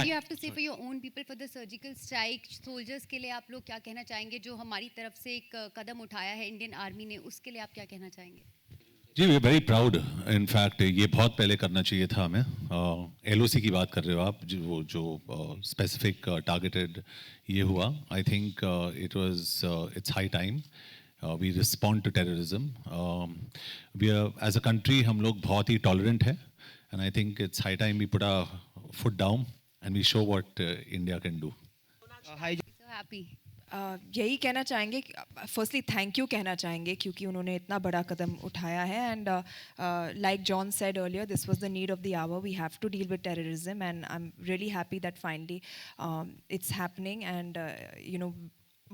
what you have to say for your own people for the surgical strike soldiers के लिए आप लोग क्या कहना चाहेंगे जो हमारी तरफ से एक कदम उठाया है इंडियन आर्मी ने उसके लिए आप क्या कहना चाहेंगे? जी वी वेरी प्राउड इनफैक्ट ये बहुत पहले करना चाहिए था हमें LOC की बात कर रहे हो आप जो स्पेसिफिक टारगेटेड ये हुआ I think it was it's high time we respond to terrorism we as a country हम लोग बहुत ही टॉलरेंट है and I think it's high time we put a foot down and we show what India can do. So happy. यही कहना चाहेंगे firstly thank you कहना चाहेंगे क्योंकि उन्होंने इतना बड़ा कदम उठाया है and like John said earlier this was the need of the hour we have to deal with terrorism and I am really happy that finally it's happening and you know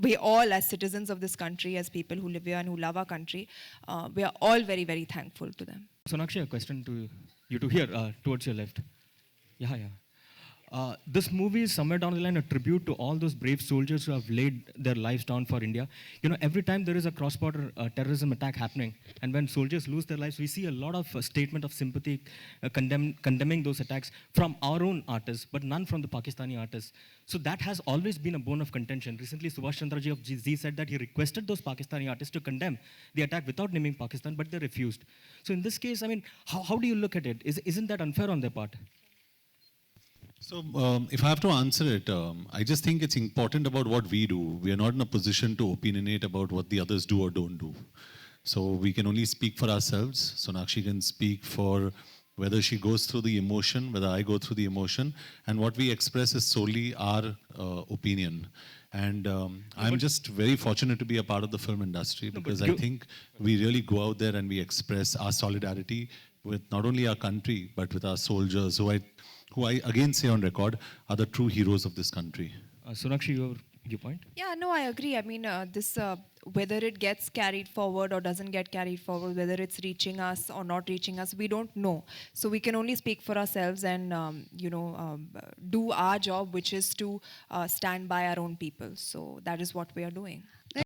we all as citizens of this country as people who live here and who love our country we are all very very thankful to them. Sonakshi, a question to you to hear towards your left. Yeah. This movie is somewhere down the line a tribute to all those brave soldiers who have laid their lives down for India. You know, every time there is a cross-border terrorism attack happening, and when soldiers lose their lives, we see a lot of statement of sympathy condemning those attacks from our own artists, but none from the Pakistani artists. So that has always been a bone of contention. Recently, Subhash Chandra ji of Z said that he requested those Pakistani artists to condemn the attack without naming Pakistan, but they refused. So in this case, I mean, how do you look at it? Isn't that unfair on their part? So if I have to answer it, I just think it's important about what we do. We are not in a position to opinionate about what the others do or don't do. So we can only speak for ourselves. Sonakshi can speak for whether she goes through the emotion, whether I go through the emotion, and what we express is solely our opinion. And I'm just very fortunate to be a part of the film industry because I think we really go out there and we express our solidarity with not only our country but with our soldiers who I again say on record are the true heroes of this country. Sonakshi, your point? Yeah, no, I agree. I mean, this whether it gets carried forward or doesn't get carried forward, whether it's reaching us or not reaching us, we don't know. So we can only speak for ourselves and do our job, which is to stand by our own people. So that is what we are doing.